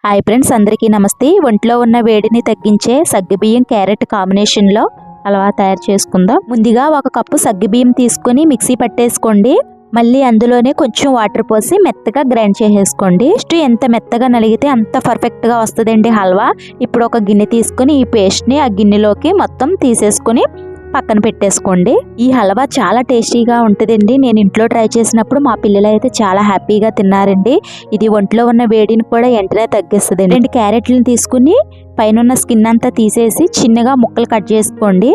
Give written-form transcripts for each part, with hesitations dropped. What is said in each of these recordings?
Hi friends, అందరికీ నమస్తే. ఒంట్లో ఉన్న వేడిని తగ్గించే సగ్గుబియ్యం క్యారెట్ కాంబినేషన్లో హల్వా తయారు చేసుకుందాం. ముందుగా ఒక కప్పు సగ్గుబియ్యం తీసుకుని మిక్సీ పట్టేసుకోండి. మళ్ళీ అందులోనే కొంచెం వాటర్ పోసి మెత్తగా గ్రైండ్ చేసేసుకోండి. ఎంత మెత్తగా నలిగితే అంత పర్ఫెక్ట్గా వస్తుందండి హల్వా. ఇప్పుడు ఒక గిన్నె తీసుకుని ఈ పేస్ట్ని ఆ గిన్నెలోకి మొత్తం తీసేసుకుని పక్కన పెట్టేసుకోండి. ఈ హల్వా చాలా టేస్టీగా ఉంటుందండి. నేను ఇంట్లో ట్రై చేసినప్పుడు మా పిల్లలు అయితే చాలా హ్యాపీగా తిన్నారండి. ఇది ఒంట్లో ఉన్న వేడిని కూడా వెంటనే తగ్గిస్తుంది. 2 క్యారెట్లను తీసుకుని పైన స్కిన్ అంతా తీసేసి చిన్నగా ముక్కలు కట్ చేసుకోండి.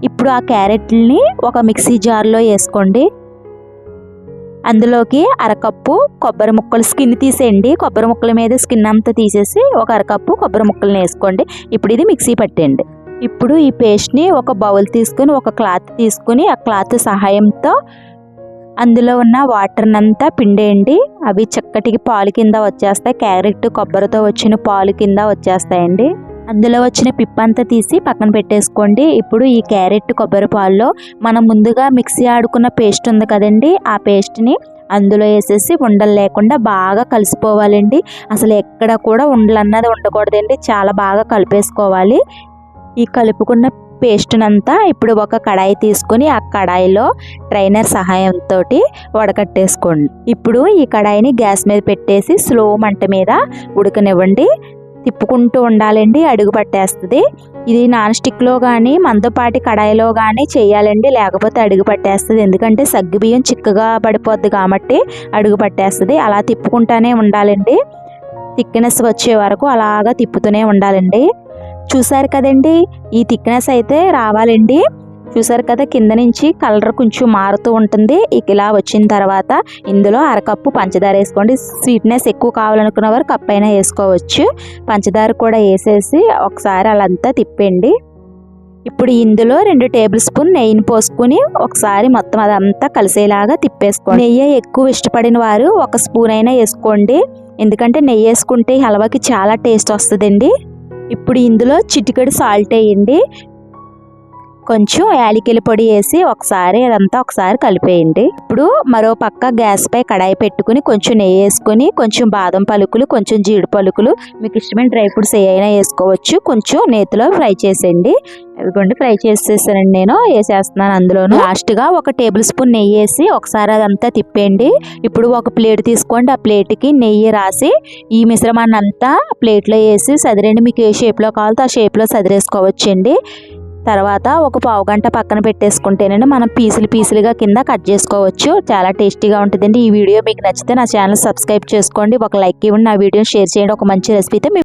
ఇప్పుడు ఆ క్యారెట్లని ఒక మిక్సీ జార్లో వేసుకోండి. అందులోకి అరకప్పు కొబ్బరి ముక్కలు స్కిన్ తీసేయండి. కొబ్బరి ముక్కల మీద స్కిన్ అంతా తీసేసి ఒక అరకప్పు కొబ్బరి ముక్కలను వేసుకోండి. ఇప్పుడు ఇది మిక్సీ పట్టండి. ఇప్పుడు ఈ పేస్ట్ని ఒక బౌల్ తీసుకుని ఒక క్లాత్ తీసుకుని ఆ క్లాత్ సహాయంతో అందులో ఉన్న వాటర్నంతా పిండేయండి. అవి చక్కటి పాలు కింద వచ్చేస్తాయి. క్యారెట్ కొబ్బరితో వచ్చిన పాలు కింద వచ్చేస్తాయండి. అందులో వచ్చిన పిప్పంతా తీసి పక్కన పెట్టేసుకోండి. ఇప్పుడు ఈ క్యారెట్ కొబ్బరి పాలలో మనం ముందుగా మిక్సీ ఆడుకున్న పేస్ట్ ఉంది కదండి, ఆ పేస్ట్ని అందులో వేసేసి ఉండలు లేకుండా బాగా కలిసిపోవాలండి. అసలు ఎక్కడ కూడా ఉండలు అన్నది ఉండకూడదండి. చాలా బాగా కలిపేసుకోవాలి. ఈ కలుపుకున్న పేస్ట్నంతా ఇప్పుడు ఒక కడాయి తీసుకుని ఆ కడాయిలో ట్రైనర్ సహాయంతో వడకట్టేసుకోండి. ఇప్పుడు ఈ కడాయిని గ్యాస్ మీద పెట్టేసి స్లో మంట మీద ఉడకనివ్వండి. తిప్పుకుంటూ ఉండాలండి, అడుగు పట్టేస్తుంది. ఇది నాన్ స్టిక్లో కానీ మందపాటి కడాయిలో కానీ చేయాలండి, లేకపోతే అడుగు పట్టేస్తుంది. ఎందుకంటే సగ్గుబియ్యం చిక్కగా పడిపోద్ది కాబట్టి అడుగు పట్టేస్తుంది. అలా తిప్పుకుంటూనే ఉండాలండి. థిక్నెస్ వచ్చే వరకు అలాగా తిప్పుతూనే ఉండాలండి. చూసారు కదండి, ఈ థిక్నెస్ అయితే రావాలండి. చూసారు కదా, కింద నుంచి కలర్ కొంచెం మారుతూ ఉంటుంది. ఇలా వచ్చిన తర్వాత ఇందులో అరకప్పు పంచదార వేసుకోండి. స్వీట్నెస్ ఎక్కువ కావాలనుకున్న వారు కప్ అయినా వేసుకోవచ్చు. పంచదార కూడా వేసేసి ఒకసారి అలంతా తిప్పండి. ఇప్పుడు ఇందులో 2 టేబుల్ స్పూన్ నెయ్యిని పోసుకుని ఒకసారి మొత్తం అదంతా కలిసేలాగా తిప్పేసుకోండి. నెయ్యి ఎక్కువ ఇష్టపడిన వారు 1 స్పూన్ అయినా వేసుకోండి. ఎందుకంటే నెయ్యి వేసుకుంటే హల్వాకి చాలా టేస్ట్ వస్తుందండి. ఇప్పుడు ఇందులో చిటికెడు సాల్ట్ వేయండి. కొంచెం యాలకుల పొడి వేసి అదంతా ఒకసారి కలిపేయండి. ఇప్పుడు మరో పక్క గ్యాస్ పై కడాయి పెట్టుకుని కొంచెం నెయ్యి వేసుకుని కొంచెం బాదం పలుకులు, కొంచెం జీడి పలుకులు, మీకు ఇష్టమైన డ్రై ఫ్రూట్స్ ఏవైనా వేసుకోవచ్చు. కొంచెం నేతిలో ఫ్రై చేసేయండి. ఇదిగోండి, ఫ్రై చేసేసానండి. నేను వేసేస్తున్నాను. అందులోను లాస్ట్గా 1 టేబుల్ స్పూన్ నెయ్యి వేసి ఒకసారి అదంతా తిప్పేయండి. ఇప్పుడు ఒక ప్లేట్ తీసుకోండి. ఆ ప్లేట్కి నెయ్యి రాసి ఈ మిశ్రమాన్ని అంతా ప్లేట్లో వేసి సదిరండి. మీకు ఏ షేప్లో కావాలో ఆ షేప్లో సదిరేసుకోవచ్చండి. తర్వాత ఒక పావు గంట పక్కన పెట్టేసుకుంటేనండి మనం పీసులుగా కింద కట్ చేసుకోవచ్చు. చాలా టేస్టీగా ఉంటుందండి. ఈ వీడియో మీకు నచ్చితే నా ఛానల్ సబ్స్క్రైబ్ చేసుకోండి. ఒక లైక్ ఇవ్వండి. నా వీడియో షేర్ చేయండి. ఒక మంచి రెసిపీతో